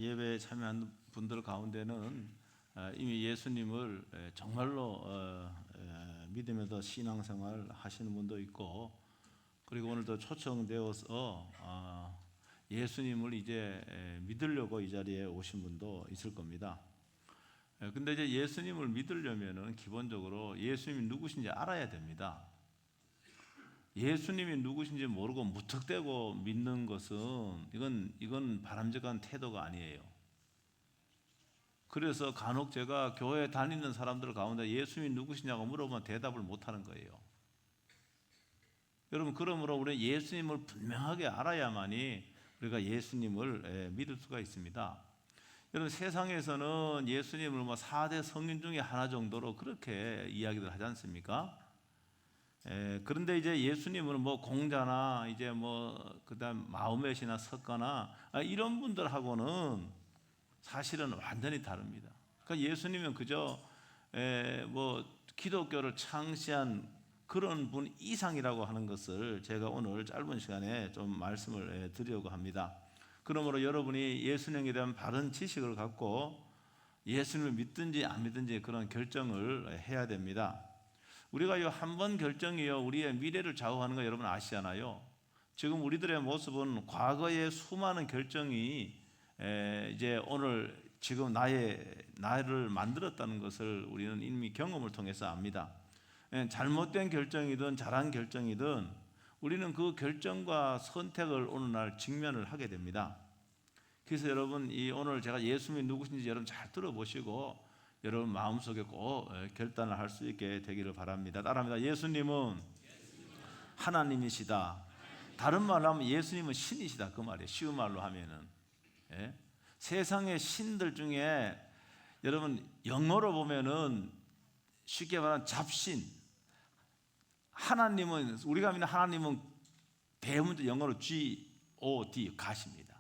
예배에 참여한 분들 가운데는 이미 예수님을 정말로 믿으면서 신앙생활 하시는 분도 있고, 그리고 오늘도 초청되어서 예수님을 이제 믿으려고 이 자리에 오신 분도 있을 겁니다. 근데 이제 예수님을 믿으려면은 기본적으로 예수님이 누구신지 알아야 됩니다. 예수님이 누구신지 모르고 무턱대고 믿는 것은 이건 바람직한 태도가 아니에요. 그래서 간혹 제가 교회 다니는 사람들 가운데 예수님이 누구시냐고 물어보면 대답을 못하는 거예요. 여러분, 그러므로 우리는 예수님을 분명하게 알아야만이 우리가 예수님을 믿을 수가 있습니다. 여러분, 세상에서는 예수님을 4대 성인 중에 하나 정도로 그렇게 이야기를 하지 않습니까? 그런데 이제 예수님은 공자나 이제 그다음 마호멧이나 석가나 이런 분들하고는 사실은 완전히 다릅니다. 그러니까 예수님은 그저 기독교를 창시한 그런 분 이상이라고 하는 것을 제가 오늘 짧은 시간에 좀 말씀을 드리려고 합니다. 그러므로 여러분이 예수님에 대한 바른 지식을 갖고 예수님을 믿든지 안 믿든지 그런 결정을 해야 됩니다. 우리가 이 한 번 결정이요 우리의 미래를 좌우하는 거 여러분 아시잖아요. 지금 우리들의 모습은 과거의 수많은 결정이 이제 오늘 지금 나를 만들었다는 것을 우리는 이미 경험을 통해서 압니다. 잘못된 결정이든 잘한 결정이든 우리는 그 결정과 선택을 어느 날 직면을 하게 됩니다. 그래서 여러분, 오늘 제가 예수님이 누구신지 여러분 잘 들어보시고 여러분 마음속에 꼭 결단을 할 수 있게 되기를 바랍니다. 따라합니다. 예수님은 하나님이시다. 다른 말로 하면 예수님은 신이시다, 그 말이에요. 쉬운 말로 하면은. 세상의 신들 중에 여러분 영어로 보면은 쉽게 말하면 잡신, 하나님은, 우리가 믿는 하나님은 대문자 영어로 God, 가십니다.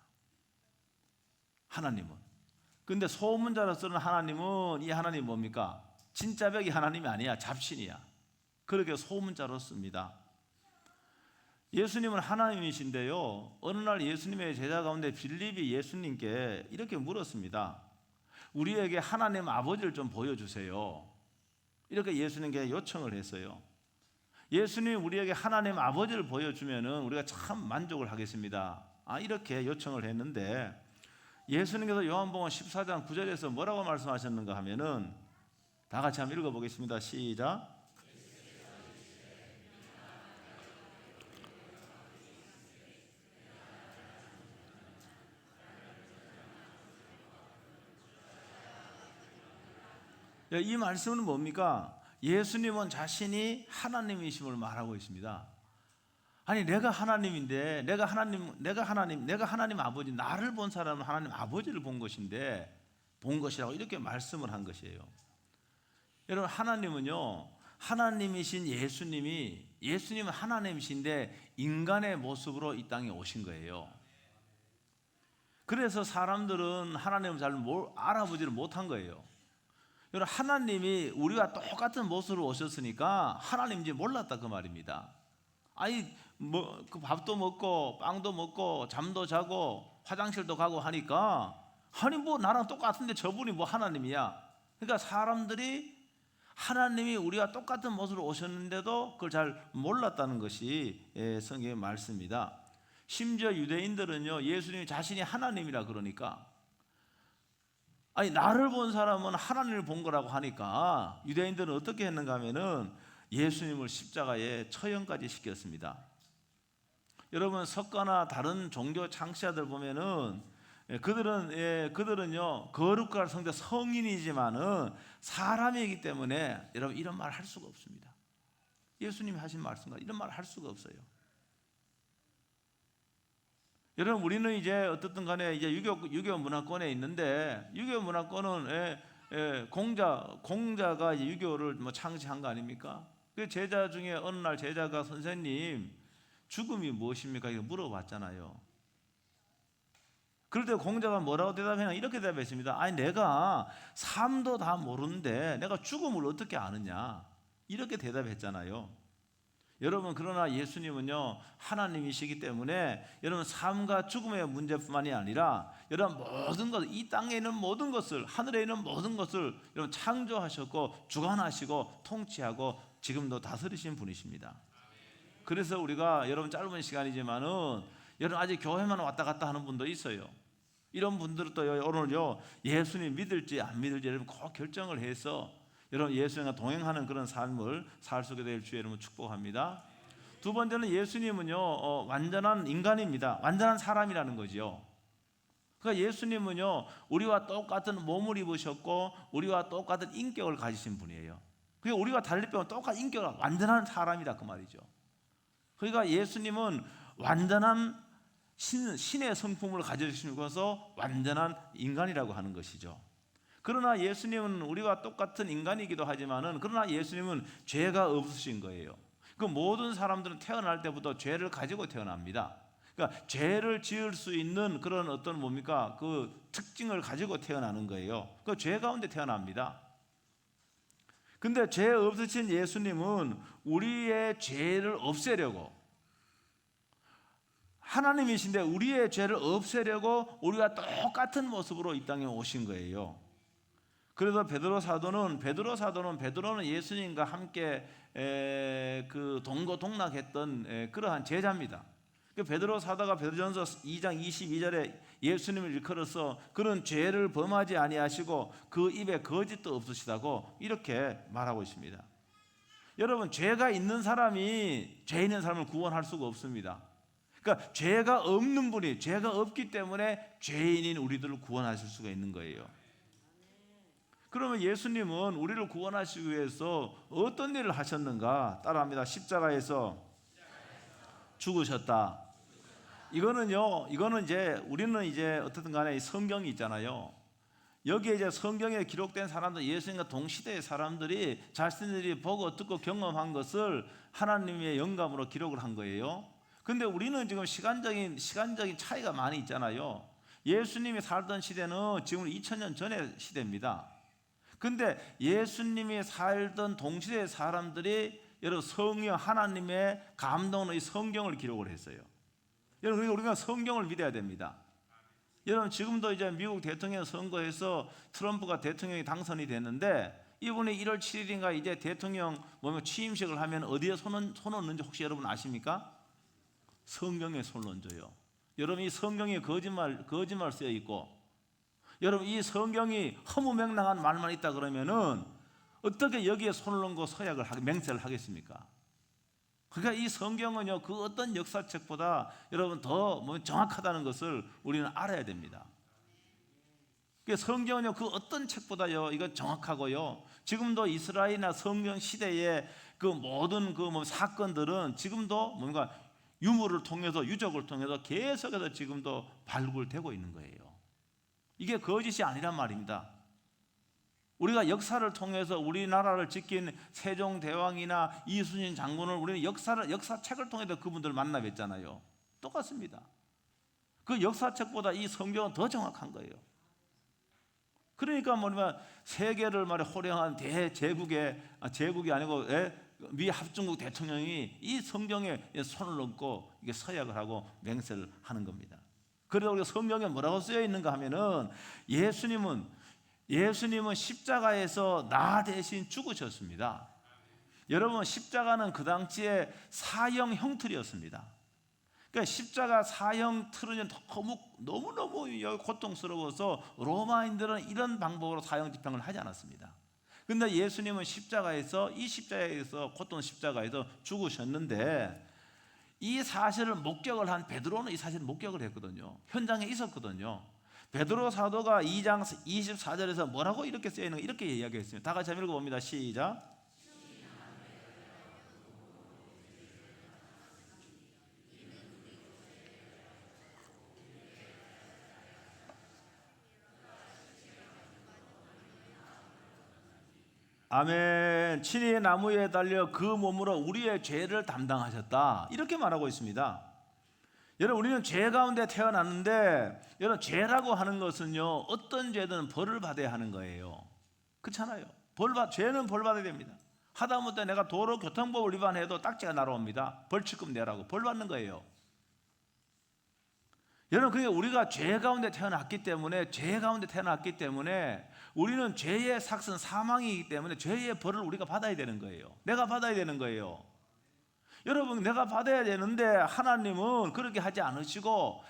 하나님은. 근데 소문자로 쓰는 하나님은, 이 하나님이 뭡니까? 진짜 벽이 하나님이 아니야, 잡신이야. 그렇게 소문자로 씁니다. 예수님은 하나님이신데요, 어느 날 예수님의 제자 가운데 빌립이 예수님께 이렇게 물었습니다. 우리에게 하나님 아버지를 좀 보여주세요. 이렇게 예수님께 요청을 했어요. 예수님이 우리에게 하나님 아버지를 보여주면 우리가 참 만족을 하겠습니다. 이렇게 요청을 했는데, 예수님께서 요한복음 14장 9절에서 뭐라고 말씀하셨는가 하면은, 다 같이 한번 읽어보겠습니다. 시작. 이 말씀은 뭡니까? 예수님은 자신이 하나님이심을 말하고 있습니다. 아니, 내가 하나님인데, 내가 하나님 아버지, 나를 본 사람은 하나님 아버지를 본 것이라고 이렇게 말씀을 한 것이에요. 여러분, 하나님은요, 하나님이신 예수님은 하나님이신데 인간의 모습으로 이 땅에 오신 거예요. 그래서 사람들은 하나님을 잘 알아보지를 못한 거예요. 여러분, 하나님이 우리와 똑같은 모습으로 오셨으니까 하나님인지 몰랐다, 그 말입니다. 그 밥도 먹고 빵도 먹고 잠도 자고 화장실도 가고 하니까, 나랑 똑같은데 저분이 하나님이야. 그러니까 사람들이 하나님이 우리와 똑같은 모습으로 오셨는데도 그걸 잘 몰랐다는 것이 성경의 말씀입니다. 심지어 유대인들은요, 예수님이 자신이 하나님이라 그러니까, 나를 본 사람은 하나님을 본 거라고 하니까 유대인들은 어떻게 했는가 하면은 예수님을 십자가에 처형까지 시켰습니다. 여러분, 석가나 다른 종교 창시자들 보면은 그들은요, 거룩할 성자 성인이지만은 사람이기 때문에 여러분 이런 말 할 수가 없습니다. 예수님이 하신 말씀과 이런 말 할 수가 없어요. 여러분, 우리는 이제 어떻든 간에 이제 유교 문화권에 있는데, 유교 문화권은 공자가 이제 유교를 창시한 거 아닙니까? 그 제자 중에 어느 날 제자가 선생님, 죽음이 무엇입니까? 이렇게 물어봤잖아요. 그럴 때 공자가 뭐라고 대답했냐? 이렇게 대답했습니다. 내가 삶도 다 모르는데 내가 죽음을 어떻게 아느냐? 이렇게 대답했잖아요. 여러분, 그러나 예수님은요 하나님이시기 때문에 여러분 삶과 죽음의 문제뿐만이 아니라 여러분 모든 것, 이 땅에 있는 모든 것을, 하늘에 있는 모든 것을 여러분 창조하셨고 주관하시고 통치하고 지금도 다스리신 분이십니다. 그래서 우리가 여러분 짧은 시간이지만은 여러분 아직 교회만 왔다 갔다 하는 분도 있어요. 이런 분들은 또 오늘요 예수님 믿을지 안 믿을지 여러분 꼭 결정을 해서 여러분 예수님과 동행하는 그런 삶을 살 수 있게 될 주의 이름으로 축복합니다. 두 번째는 예수님은요 완전한 인간입니다. 완전한 사람이라는 거죠. 그러니까 예수님은요 우리와 똑같은 몸을 입으셨고 우리와 똑같은 인격을 가지신 분이에요. 그러니까 우리가 달리 빼면 똑같은 인격을 완전한 사람이다 그 말이죠. 그러니까 예수님은 완전한 신의 성품을 가지시면서 완전한 인간이라고 하는 것이죠. 그러나 예수님은 우리와 똑같은 인간이기도 하지만은 그러나 예수님은 죄가 없으신 거예요. 그 모든 사람들은 태어날 때부터 죄를 가지고 태어납니다. 그러니까 죄를 지을 수 있는 그런 어떤 뭡니까 그 특징을 가지고 태어나는 거예요. 그 죄 가운데 태어납니다. 근데 죄 없으신 예수님은 우리의 죄를 없애려고, 하나님이신데 우리의 죄를 없애려고 우리와 똑같은 모습으로 이 땅에 오신 거예요. 그래서 베드로는 예수님과 함께 그 동고동락했던 그러한 제자입니다. 베드로 사도가 베드로전서 2장 22절에 예수님을 일컬어서 그런 죄를 범하지 아니하시고 그 입에 거짓도 없으시다고 이렇게 말하고 있습니다. 여러분 죄가 있는 사람이 죄 있는 사람을 구원할 수가 없습니다. 그러니까 죄가 없는 분이, 죄가 없기 때문에 죄인인 우리들을 구원하실 수가 있는 거예요. 그러면 예수님은 우리를 구원하시기 위해서 어떤 일을 하셨는가? 따라합니다. 십자가에서 죽으셨다. 이거는 이제 우리는 이제 어떻든 간에 성경이 있잖아요. 여기에 이제 성경에 기록된 사람들, 예수님과 동시대의 사람들이 자신들이 보고 듣고 경험한 것을 하나님의 영감으로 기록을 한 거예요. 근데 우리는 지금 시간적인 차이가 많이 있잖아요. 예수님이 살던 시대는 지금 2000년 전의 시대입니다. 근데 예수님이 살던 동시대의 사람들이 여러분 성령 하나님의 감동으로 이 성경을 기록을 했어요. 여러분 우리가 성경을 믿어야 됩니다. 여러분 지금도 이제 미국 대통령 선거에서 트럼프가 대통령이 당선이 됐는데 이분이 1월 7일인가 이제 대통령 취임식을 하면 어디에 손 얹는지 혹시 여러분 아십니까? 성경에 손을 얹어요. 여러분 이 성경에 거짓말 쓰여 있고, 여러분 이 성경이 허무맹랑한 말만 있다 그러면은 어떻게 여기에 손을 얹고 맹세를 하겠습니까? 그러니까 이 성경은요 그 어떤 역사책보다 여러분 더 정확하다는 것을 우리는 알아야 됩니다. 그러니까 성경은요 그 어떤 책보다요 이거 정확하고요. 지금도 이스라엘이나 성경 시대의 그 모든 사건들은 지금도 뭔가 유물을 통해서, 유적을 통해서 계속해서 지금도 발굴되고 있는 거예요. 이게 거짓이 아니란 말입니다. 우리가 역사를 통해서 우리나라를 지킨 세종대왕이나 이순신 장군을 우리는 역사책을 통해서 그분들 만나 뵀잖아요. 똑같습니다. 그 역사책보다 이 성경은 더 정확한 거예요. 그러니까 세계를 호령한 제국이 아니고 미 합중국 대통령이 이 성경에 손을 얹고 이게 서약을 하고 맹세를 하는 겁니다. 그래서 우리가 성경에 뭐라고 쓰여 있는가 하면은 예수님은 십자가에서 나 대신 죽으셨습니다. 여러분 십자가는 그 당시에 사형 형틀이었습니다. 그러니까 십자가 사형 틀은 너무너무 고통스러워서 로마인들은 이런 방법으로 사형 집행을 하지 않았습니다. 그런데 예수님은 십자가에서 고통 십자가에서 죽으셨는데 이 사실을 목격을 한 베드로는 이 사실을 목격을 했거든요. 현장에 있었거든요. 베드로 사도가 2장 24절에서 뭐라고 이렇게 쓰여 있는가 이렇게 이야기했습니다. 다 같이 한번 읽어봅니다. 시작. 아멘. 친히 나무에 달려 그 몸으로 우리의 죄를 담당하셨다. 이렇게 말하고 있습니다. 여러분 우리는 죄 가운데 태어났는데 여러분 죄라고 하는 것은요 어떤 죄든 벌을 받아야 하는 거예요. 그렇잖아요. 죄는 벌 받아야 됩니다. 하다못해 내가 도로교통법을 위반해도 딱지가 날아옵니다. 벌칙금 내라고 벌 받는 거예요. 여러분, 그게 우리가 죄 가운데 태어났기 때문에 우리는 죄의 삭은 사망이기 때문에 죄의 벌을 우리가 받아야 되는 거예요. 내가 받아야 되는 거예요. 여러분, 내가 받아야 되는데 하나님은 그렇게 하지 않으시고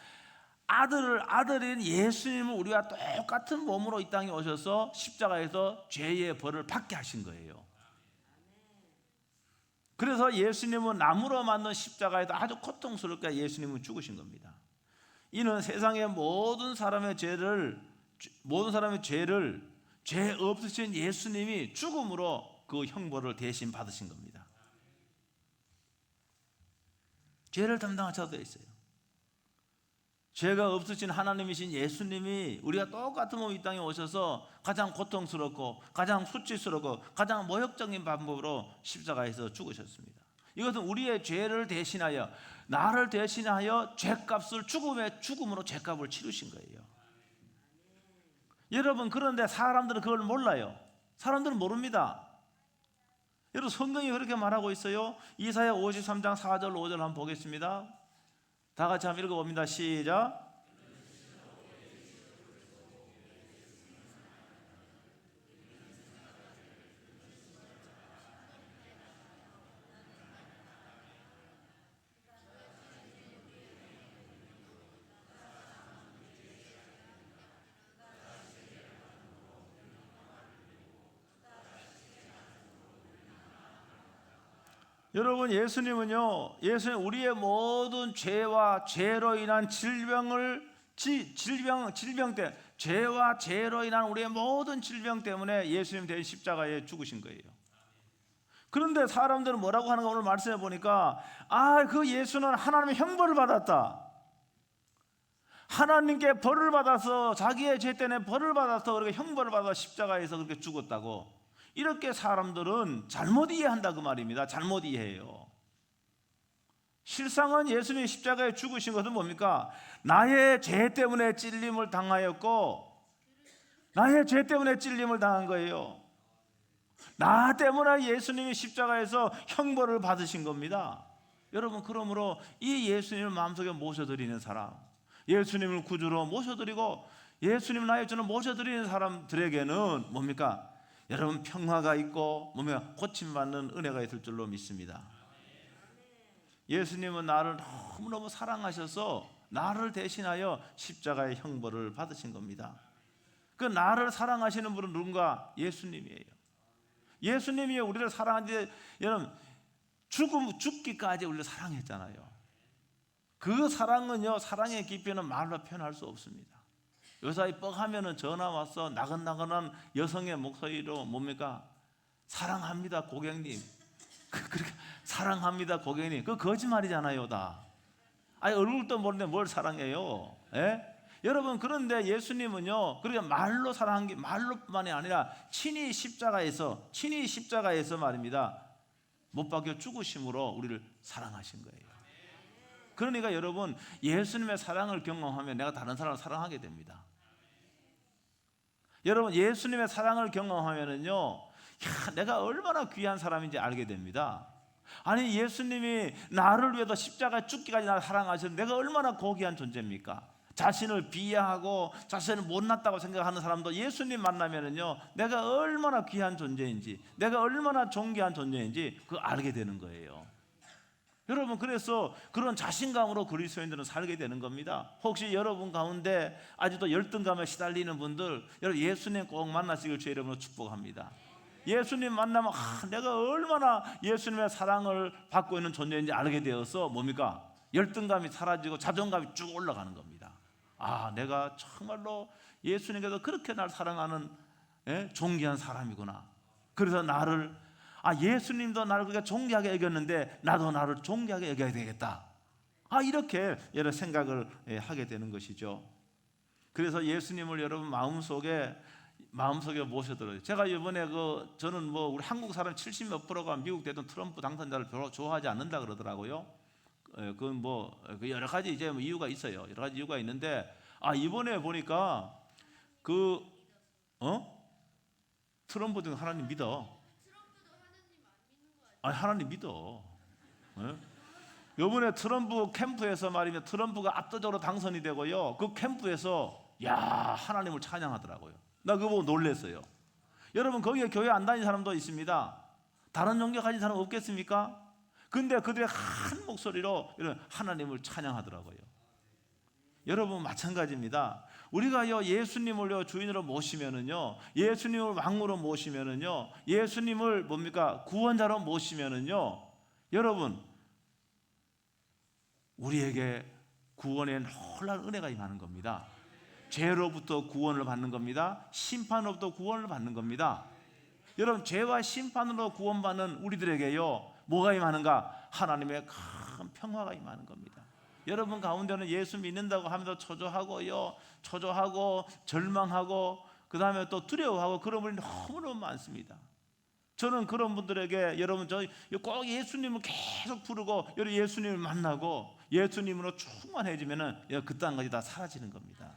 아들인 예수님은 우리와 똑같은 몸으로 이 땅에 오셔서 십자가에서 죄의 벌을 받게 하신 거예요. 그래서 예수님은 나무로 만든 십자가에서 아주 고통스럽게 예수님은 죽으신 겁니다. 이는 세상의 모든 사람의 죄를 죄 없으신 예수님이 죽음으로 그 형벌을 대신 받으신 겁니다. 죄를 담당하셔도 되어 있어요. 죄가 없으신 하나님이신 예수님이 우리가 똑같은 몸 이 땅에 오셔서 가장 고통스럽고 가장 수치스럽고 가장 모욕적인 방법으로 십자가에서 죽으셨습니다. 이것은 우리의 죄를 대신하여, 나를 대신하여 죄값을 죽음으로 죄값을 치르신 거예요. 여러분, 그런데 사람들은 그걸 몰라요. 사람들은 모릅니다. 여러분, 성경이 그렇게 말하고 있어요. 이사야 53장 4절 5절 한번 보겠습니다. 다 같이 한번 읽어봅니다. 시작. 여러분, 예수님은요, 예수님 우리의 모든 죄와 죄로 인한 질병 때, 죄와 죄로 인한 우리의 모든 질병 때문에 예수님 대신 십자가에 죽으신 거예요. 그런데 사람들은 뭐라고 하는가 오늘 말씀해 보니까, 그 예수는 하나님의 형벌을 받았다. 하나님께 벌을 받아서, 자기의 죄 때문에 벌을 받아서 그렇게 형벌을 받아 십자가에서 그렇게 죽었다고, 이렇게 사람들은 잘못 이해한다 그 말입니다. 잘못 이해해요. 실상은 예수님이 십자가에 죽으신 것은 뭡니까? 나의 죄 때문에 찔림을 당하였고, 나의 죄 때문에 찔림을 당한 거예요. 나 때문에 예수님이 십자가에서 형벌을 받으신 겁니다. 여러분, 그러므로 이 예수님을 마음속에 모셔드리는 사람, 예수님을 구주로 모셔드리고 예수님 나의 주로 모셔드리는 사람들에게는 뭡니까? 여러분, 평화가 있고 뭡니까? 고침받는 은혜가 있을 줄로 믿습니다. 예수님은 나를 너무너무 사랑하셔서 나를 대신하여 십자가의 형벌을 받으신 겁니다. 그 나를 사랑하시는 분은 누군가? 예수님이에요. 예수님이 우리를 사랑하는데, 여러분, 죽기까지 우리를 사랑했잖아요. 그 사랑은요, 사랑의 깊이는 말로 표현할 수 없습니다. 요사이 뻑하면은 전화 와서 나긋나긋한 여성의 목소리로 뭡니까? 사랑합니다 고객님. 그렇게 사랑합니다 고객님. 그 거짓말이잖아요 다. 얼굴도 모르는데 뭘 사랑해요? 예? 여러분, 그런데 예수님은요, 그렇게 말로 사랑한 게 말로만이 아니라 친히 십자가에서 말입니다, 못 박혀 죽으심으로 우리를 사랑하신 거예요. 그러니까 여러분, 예수님의 사랑을 경험하면 내가 다른 사람을 사랑하게 됩니다. 여러분, 예수님의 사랑을 경험하면은요, 내가 얼마나 귀한 사람인지 알게 됩니다. 아니, 예수님이 나를 위해서 십자가에 죽기까지 나를 사랑하셨는데 내가 얼마나 고귀한 존재입니까? 자신을 비하하고 자신을 못났다고 생각하는 사람도 예수님 만나면은요, 내가 얼마나 귀한 존재인지, 내가 얼마나 존귀한 존재인지 그거 알게 되는 거예요. 여러분, 그래서 그런 자신감으로 그리스도인들은 살게 되는 겁니다. 혹시 여러분 가운데 아직도 열등감에 시달리는 분들, 여러분 예수님 꼭 만나시길 주의 이름으로 축복합니다. 예수님 만나면 내가 얼마나 예수님의 사랑을 받고 있는 존재인지 알게 되어서 뭡니까? 열등감이 사라지고 자존감이 쭉 올라가는 겁니다. 내가 정말로 예수님께서 그렇게 날 사랑하는 존귀한 사람이구나. 그래서 예수님도 나를 그렇게 존귀하게 여겼는데 나도 나를 존귀하게 여겨야 되겠다. 이렇게 여러 생각을 하게 되는 것이죠. 그래서 예수님을 여러분 마음속에 모셔들어요. 제가 이번에 저는 우리 한국 사람 70몇 %가 미국 대통령 트럼프 당선자를 별로 좋아하지 않는다 그러더라고요. 그건 여러 가지 이제 이유가 있어요. 여러 가지 이유가 있는데, 이번에 보니까 트럼프 등 하나님 믿어. 아니, 하나님 믿어. 예? 요번에 트럼프 캠프에서 말이면 트럼프가 압도적으로 당선이 되고요, 그 캠프에서 야, 하나님을 찬양하더라고요. 나 그거 보고 놀랐어요. 여러분, 거기에 교회 안 다니는 사람도 있습니다. 다른 종교 가진 사람 없겠습니까? 근데 그들의 한 목소리로 이런 하나님을 찬양하더라고요. 여러분, 마찬가지입니다. 우리가요, 예수님을요 주인으로 모시면은요, 예수님을 왕으로 모시면은요, 예수님을 뭡니까 구원자로 모시면은요, 여러분, 우리에게 구원의 놀라운 은혜가 임하는 겁니다. 죄로부터 구원을 받는 겁니다. 심판으로부터 구원을 받는 겁니다. 여러분, 죄와 심판으로 구원받는 우리들에게요, 뭐가 임하는가? 하나님의 큰 평화가 임하는 겁니다. 여러분 가운데는 예수 믿는다고 하면서 초조하고 절망하고 그 다음에 또 두려워하고 그런 분이 너무너무 많습니다. 저는 그런 분들에게, 여러분, 저 꼭 예수님을 계속 부르고 예수님을 만나고 예수님으로 충만해지면은 그 땅까지 다 사라지는 겁니다.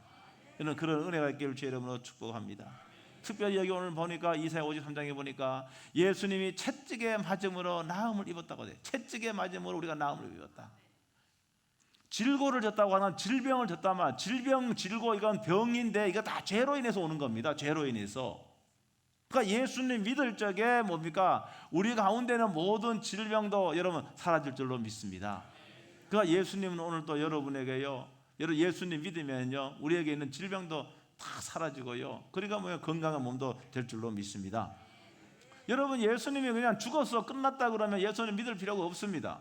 저는 그런 은혜가 있기를 주의 이름으로 축복합니다. 특별히 여기 오늘 보니까 이사야 53장에 보니까 예수님이 채찍에 맞음으로 나음을 입었다고 돼. 채찍에 맞음으로 우리가 나음을 입었다. 질고를 졌다고 하는 질병을 졌다만, 질병, 질고, 이건 병인데 이거 다 죄로 인해서 오는 겁니다. 죄로 인해서. 그러니까 예수님 믿을 적에 뭡니까? 우리 가운데는 모든 질병도 여러분 사라질 줄로 믿습니다. 그러니까 예수님은 오늘 또 여러분에게요, 여러분 예수님 믿으면요, 우리에게 있는 질병도 다 사라지고요, 그러니까 건강한 몸도 될 줄로 믿습니다. 여러분, 예수님이 그냥 죽어서 끝났다 그러면 예수님 믿을 필요가 없습니다.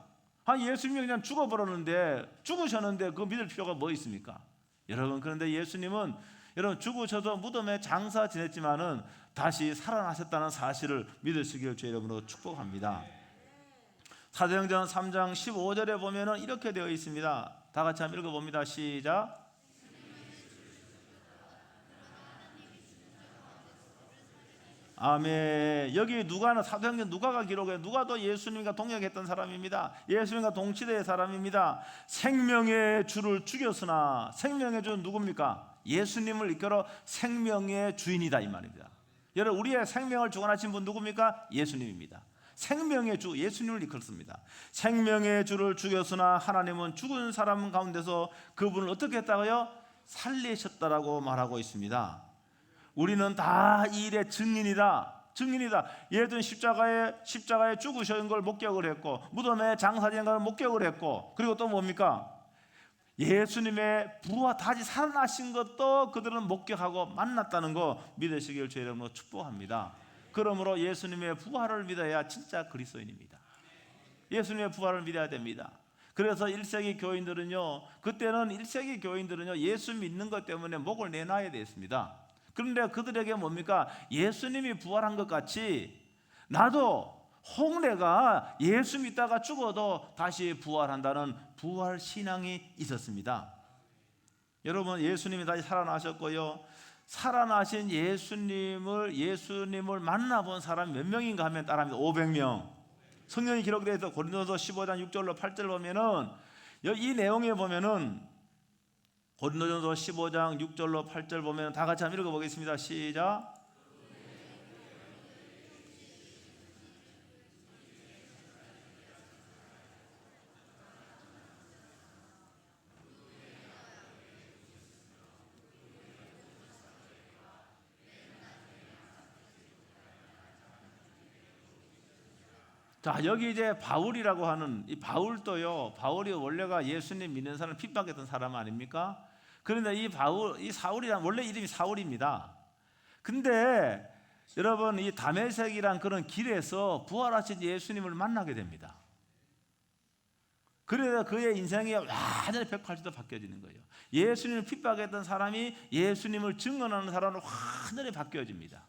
예수님이 그냥 죽으셨는데 그 믿을 필요가 뭐 있습니까? 여러분, 그런데 예수님은 여러분 죽으셔서 무덤에 장사 지냈지만은 다시 살아나셨다는 사실을 믿으시길 주의 이름으로 축복합니다. 사도행전 3장 15절에 보면은 이렇게 되어 있습니다. 다 같이 한번 읽어봅니다. 시작. 아멘. 여기 누가는 사도행전 누가가 기록해. 누가도 예수님과 동역했던 사람입니다. 예수님과 동시대의 사람입니다. 생명의 주를 죽였으나, 생명의 주는 누굽니까? 예수님을 이끌어 생명의 주인이다, 이 말입니다. 여러분, 우리의 생명을 주관하신 분 누굽니까? 예수님입니다. 생명의 주 예수님을 이끌었습니다. 생명의 주를 죽였으나 하나님은 죽은 사람 가운데서 그분을 어떻게 했다고요? 살리셨다라고 말하고 있습니다. 우리는 다 이 일의 증인이다. 예를 들면 십자가에 죽으신 걸 목격을 했고, 무덤에 장사된 걸 목격을 했고, 그리고 또 뭡니까? 예수님의 부활, 다시 살아나신 것도 그들은 목격하고 만났다는 거 믿으시길 주의 이름으로 축복합니다. 그러므로 예수님의 부활을 믿어야 진짜 그리스도인입니다. 예수님의 부활을 믿어야 됩니다. 그래서 1세기 교인들은요, 그때는 1세기 교인들은요, 예수 믿는 것 때문에 목을 내놔야 됐습니다. 그런데 그들에게 뭡니까? 예수님이 부활한 것 같이 나도, 홍래가 예수 믿다가 죽어도 다시 부활한다는 부활 신앙이 있었습니다. 여러분, 예수님이 다시 살아나셨고요, 살아나신 예수님을 만나본 사람이 몇 명인가 하면 따라합니다. 500명. 성경이 기록되어 있어. 고린도서 15장 6절로 8절 보면은, 이 내용에 보면은 고린도전서 15장 6절로 8절 보면 다 같이 한번 읽어보겠습니다. 시작. 자, 여기 이제 바울이라고 하는 이 바울도요, 바울이 원래가 예수님 믿는 사람 핍박했던 사람 아닙니까? 그런데 이 사울이란 원래 이름이 사울입니다. 근데 여러분, 이 다메섹이란 그런 길에서 부활하신 예수님을 만나게 됩니다. 그래서 그의 인생이 완전히 180도 바뀌어지는 거예요. 예수님을 핍박했던 사람이 예수님을 증언하는 사람으로 완전히 바뀌어집니다.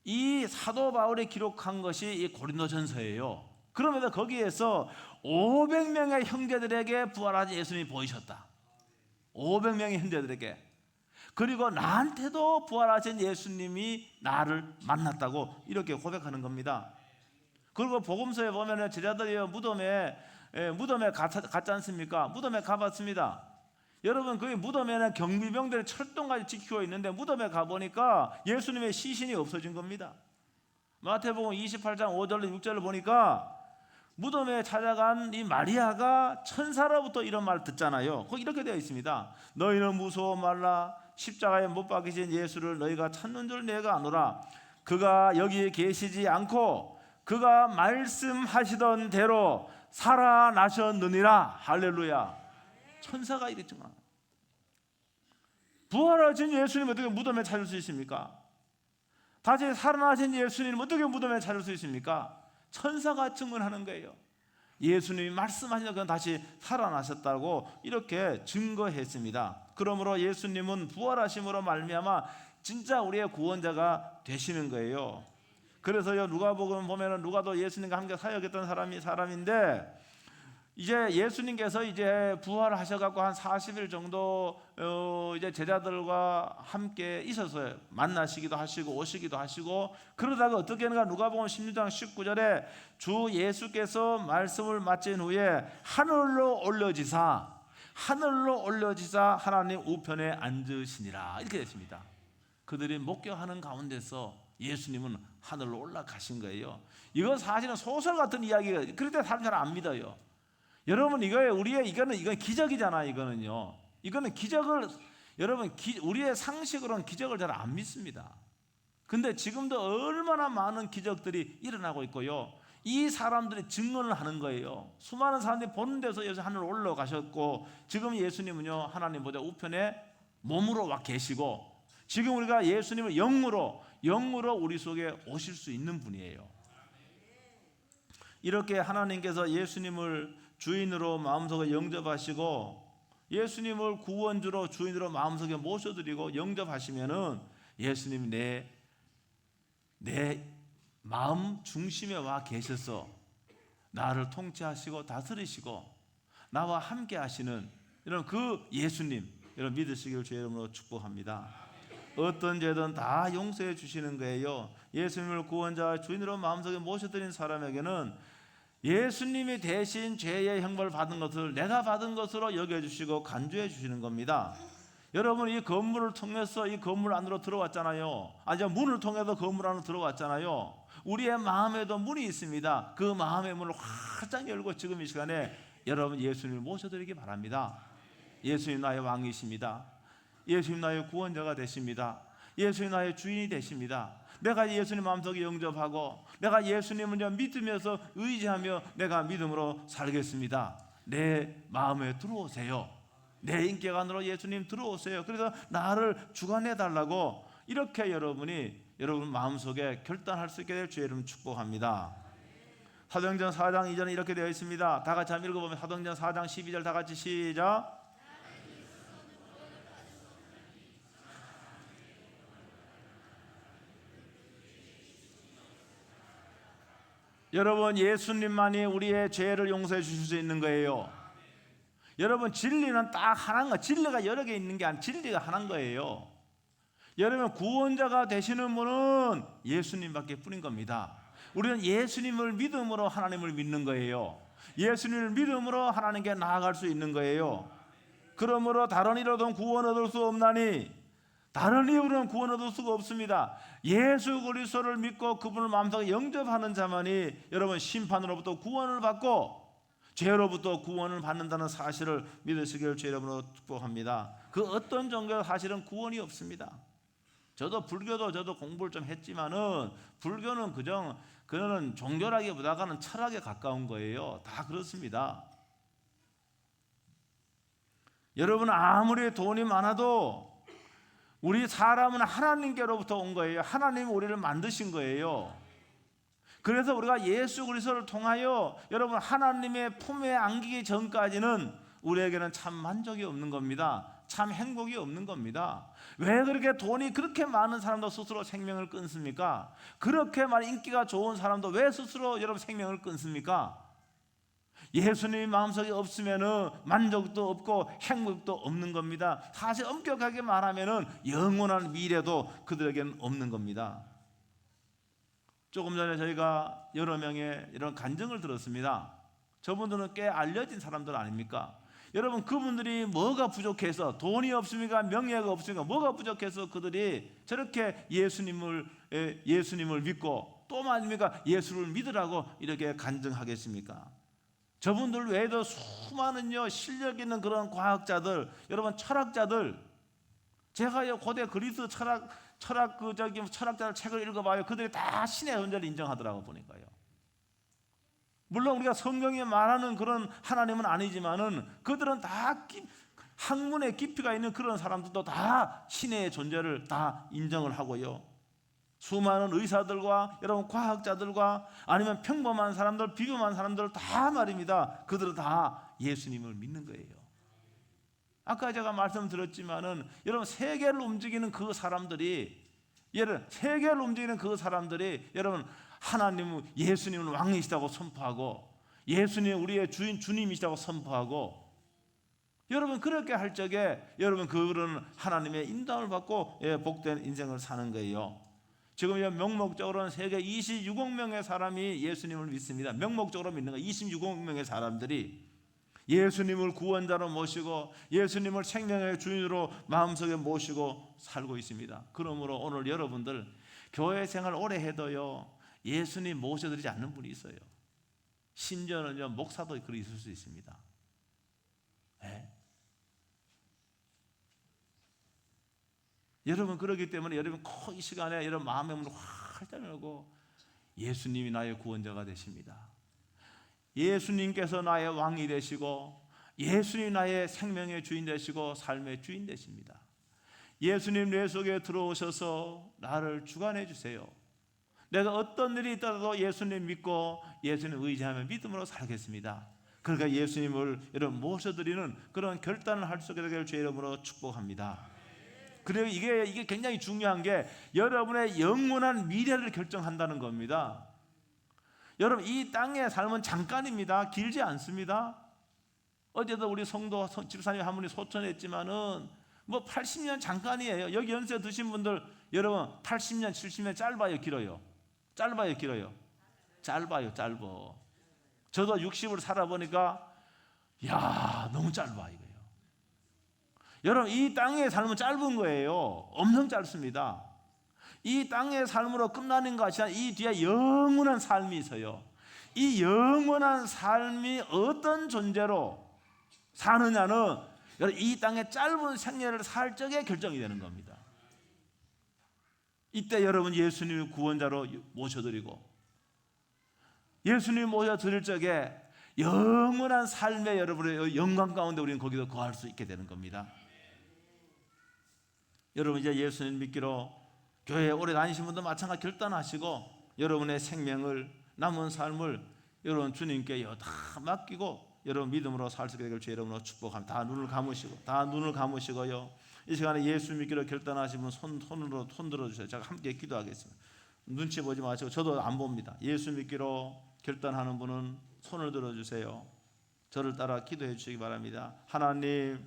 이 사도 바울이 기록한 것이 이 고린도전서예요. 그러면서 거기에서 500명의 형제들에게 부활하신 예수님이 보이셨다. 500명의 형제들에게. 그리고 나한테도 부활하신 예수님이 나를 만났다고 이렇게 고백하는 겁니다. 그리고 복음서에 보면 제자들이 무덤에 갔지 않습니까? 무덤에 가봤습니다. 여러분, 그 무덤에는 경비병들이 철동까지 지키고 있는데 무덤에 가보니까 예수님의 시신이 없어진 겁니다. 마태복음 28장 5절로 6절을 보니까 무덤에 찾아간 이 마리아가 천사로부터 이런 말 듣잖아요. 거기 이렇게 되어 있습니다. 너희는 무서워 말라. 십자가에 못 박히신 예수를 너희가 찾는 줄 내가 아노라. 그가 여기에 계시지 않고 그가 말씀하시던 대로 살아나셨느니라. 할렐루야. 천사가 이랬지만 부활하신 예수님 어떻게 무덤에 찾을 수 있습니까? 다시 살아나신 예수님 어떻게 무덤에 찾을 수 있습니까? 천사가 증언하는 거예요. 예수님이 말씀하시는 건 다시 살아나셨다고 이렇게 증거했습니다. 그러므로 예수님은 부활하심으로 말미암아 진짜 우리의 구원자가 되시는 거예요. 그래서요, 누가복음 보면은 누가도 예수님과 함께 사역했던 사람인데 이제 예수님께서 이제 부활하셔갖고 한 40일 정도 이제 제자들과 함께 있었어요. 만나시기도 하시고 오시기도 하시고 그러다가 어떻게 하는가? 누가복음 16장 19절에 주 예수께서 말씀을 마친 후에 하늘로 올려지사 하나님 우편에 앉으시니라 이렇게 됐습니다. 그들이 목격하는 가운데서 예수님은 하늘로 올라가신 거예요. 이건 사실은 소설 같은 이야기가 그럴 때 사람 잘 안 믿어요. 여러분 이거는 기적이잖아요. 이거는 기적을 여러분 우리의 상식으로는 기적을 잘 안 믿습니다. 근데 지금도 얼마나 많은 기적들이 일어나고 있고요. 이 사람들이 증언을 하는 거예요. 수많은 사람들이 보는 데서 예수 하늘 올라가셨고 지금 예수님은요 하나님 보좌 우편에 몸으로 와 계시고 지금 우리가 예수님을 영으로 우리 속에 오실 수 있는 분이에요. 이렇게 하나님께서 예수님을 주인으로 마음속에 영접하시고 예수님을 구원주로 주인으로 마음속에 모셔드리고 영접하시면은 예수님이 내 마음 중심에 와 계셔서 나를 통치하시고 다스리시고 나와 함께 하시는 이런 그 예수님 여러분 믿으시길 주의 이름으로 축복합니다. 어떤 죄든 다 용서해 주시는 거예요. 예수님을 구원자 주인으로 마음속에 모셔드린 사람에게는 예수님이 대신 죄의 형벌을 받은 것을 내가 받은 것으로 여겨주시고 간주해 주시는 겁니다. 여러분 이 건물을 통해서 이 건물 안으로 들어왔잖아요. 문을 통해서 건물 안으로 들어왔잖아요. 우리의 마음에도 문이 있습니다. 그 마음의 문을 활짝 열고 지금 이 시간에 여러분 예수님을 모셔드리기 바랍니다. 예수님 나의 왕이십니다. 예수님 나의 구원자가 되십니다. 예수님 나의 주인이 되십니다. 내가 예수님 마음속에 영접하고 내가 예수님을 믿으면서 의지하며 내가 믿음으로 살겠습니다. 내 마음에 들어오세요. 내 인격 안으로 예수님 들어오세요. 그래서 나를 주관해 달라고 이렇게 여러분 마음속에 결단할 수 있게 될 주의 이름 축복합니다. 사도행전 4장 2절에 이렇게 되어 있습니다. 다 같이 한번 읽어보면 사도행전 4장 12절 다 같이 시작. 여러분 예수님만이 우리의 죄를 용서해 주실 수 있는 거예요. 여러분 진리는 딱 하나인 거예요. 진리가 여러 개 있는 게 아니라 진리가 하나인 거예요. 여러분 구원자가 되시는 분은 예수님밖에 뿐인 겁니다. 우리는 예수님을 믿음으로 하나님을 믿는 거예요. 예수님을 믿음으로 하나님께 나아갈 수 있는 거예요. 그러므로 다른 이로는 구원 얻을 수 없나니 다른 이유로는 구원 얻을 수가 없습니다. 예수 그리스도를 믿고 그분을 마음속에 영접하는 자만이 여러분 심판으로부터 구원을 받고 죄로부터 구원을 받는다는 사실을 믿으시기를 주의 이름으로 축복합니다. 그 어떤 종교도 사실은 구원이 없습니다. 저도 공부를 좀 했지만은 불교는 그거는 종교라기보다는 철학에 가까운 거예요. 다 그렇습니다. 여러분 아무리 돈이 많아도 우리 사람은 하나님께로부터 온 거예요. 하나님이 우리를 만드신 거예요. 그래서 우리가 예수 그리스도를 통하여 여러분 하나님의 품에 안기기 전까지는 우리에게는 참 만족이 없는 겁니다. 참 행복이 없는 겁니다. 왜 그렇게 돈이 그렇게 많은 사람도 스스로 생명을 끊습니까? 그렇게 많은 인기가 좋은 사람도 왜 스스로 여러분 생명을 끊습니까? 예수님이 마음속에 없으면 만족도 없고 행복도 없는 겁니다. 사실 엄격하게 말하면 영원한 미래도 그들에게는 없는 겁니다. 조금 전에 저희가 여러 명의 이런 간증을 들었습니다. 저분들은 꽤 알려진 사람들 아닙니까? 여러분 그분들이 뭐가 부족해서 돈이 없습니까? 명예가 없습니까? 뭐가 부족해서 그들이 저렇게 예수님을 믿고 또 아닙니까? 예수를 믿으라고 이렇게 간증하겠습니까? 저분들 외에도 수많은 실력 있는 그런 과학자들, 여러분 철학자들, 제가요 고대 그리스 철학자들 책을 읽어봐요. 그들이 다 신의 존재를 인정하더라고 보니까요. 물론 우리가 성경에 말하는 그런 하나님은 아니지만은 그들은 다 학문의 깊이가 있는 그런 사람들도 다 신의 존재를 다 인정을 하고요. 수많은 의사들과 여러분 과학자들과 아니면 평범한 사람들, 비범한 사람들 다 말입니다. 그들은 다 예수님을 믿는 거예요. 아까 제가 말씀드렸지만은 여러분 세계를 움직이는 그 사람들이 여러분 하나님은 예수님은 왕이시다고 선포하고 예수님은 우리의 주님이시다고 선포하고 여러분 그렇게 할 적에 여러분 그런 하나님의 인도함을 받고 복된 인생을 사는 거예요. 지금 명목적으로는 세계 26억 명의 사람이 예수님을 믿습니다. 명목적으로 믿는 거 26억 명의 사람들이 예수님을 구원자로 모시고 예수님을 생명의 주인으로 마음속에 모시고 살고 있습니다. 그러므로 오늘 여러분들 교회 생활 오래 해도요 예수님 모셔드리지 않는 분이 있어요. 심지어는 목사도 그리 있을 수 있습니다. 네? 여러분 그렇기 때문에 여러분 꼭 이 시간에 여러분 마음의 문을 활짝 열고 예수님이 나의 구원자가 되십니다. 예수님께서 나의 왕이 되시고 예수님 나의 생명의 주인 되시고 삶의 주인 되십니다. 예수님 내 속에 들어오셔서 나를 주관해 주세요. 내가 어떤 일이 있더라도 예수님 믿고 예수님 의지하며 믿음으로 살겠습니다. 그러니까 예수님을 여러분 모셔드리는 그런 결단을 할 수 있게 되기를 주의 이름으로 축복합니다. 그리고 이게 굉장히 중요한 게 여러분의 영원한 미래를 결정한다는 겁니다. 여러분 이 땅의 삶은 잠깐입니다. 길지 않습니다. 어제도 우리 성도 집사님 한 분이 소천했지만은 80년 잠깐이에요. 여기 연세 드신 분들 여러분 80년 70년 짧아요 길어요? 짧아요. 저도 60을 살아보니까 너무 짧아 이거예요. 여러분 이 땅의 삶은 짧은 거예요. 엄청 짧습니다. 이 땅의 삶으로 끝나는 것이 아니라 이 뒤에 영원한 삶이 있어요. 이 영원한 삶이 어떤 존재로 사느냐는 이 땅의 짧은 생애를 살 적에 결정이 되는 겁니다. 이때 여러분 예수님을 구원자로 모셔드리고 예수님 모셔드릴 적에 영원한 삶의 여러분의 영광 가운데 우리는 거기서 거할 수 있게 되는 겁니다. 여러분 이제 예수님 믿기로 교회에 오래 다니신 분도 마찬가지 결단하시고 여러분의 생명을 남은 삶을 여러분 주님께 다 맡기고 여러분 믿음으로 살 수 있게 되길 주의 이름으로 축복합니다. 다 눈을 감으시고요. 이 시간에 예수 믿기로 결단하시면 손 들어주세요. 제가 함께 기도하겠습니다. 눈치 보지 마시고 저도 안 봅니다. 예수 믿기로 결단하는 분은 손을 들어주세요. 저를 따라 기도해 주시기 바랍니다. 하나님,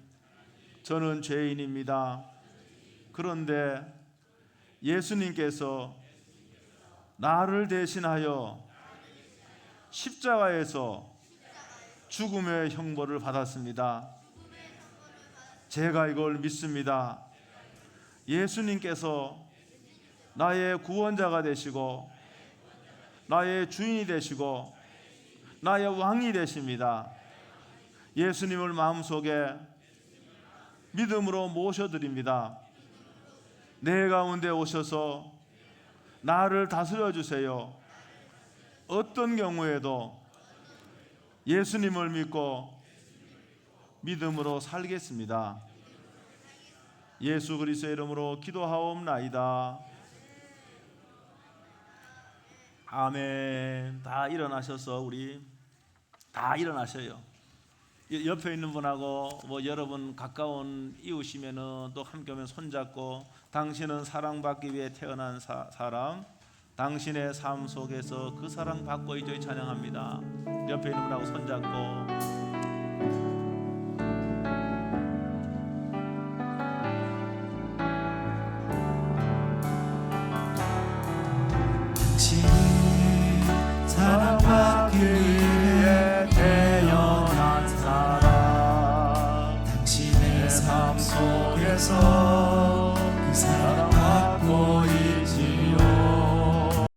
저는 죄인입니다. 그런데 예수님께서 나를 대신하여 십자가에서 죽음의 형벌을 받았습니다. 제가 이걸 믿습니다. 예수님께서 나의 구원자가 되시고 나의 주인이 되시고 나의 왕이 되십니다. 예수님을 마음속에 믿음으로 모셔드립니다. 내 가운데 오셔서 나를 다스려 주세요. 어떤 경우에도 예수님을 믿고 믿음으로 살겠습니다. 예수 그리스도의 이름으로 기도하옵나이다. 아멘. 다 일어나셔서 우리 다 일어나셔요. 옆에 있는 분하고 여러분 가까운 이웃이면은 또 함께 오면 손잡고 당신은 사랑받기 위해 태어난 사람, 당신의 삶 속에서 그 사랑 받고 있죠. 찬양합니다. 옆에 있는 분하고 손잡고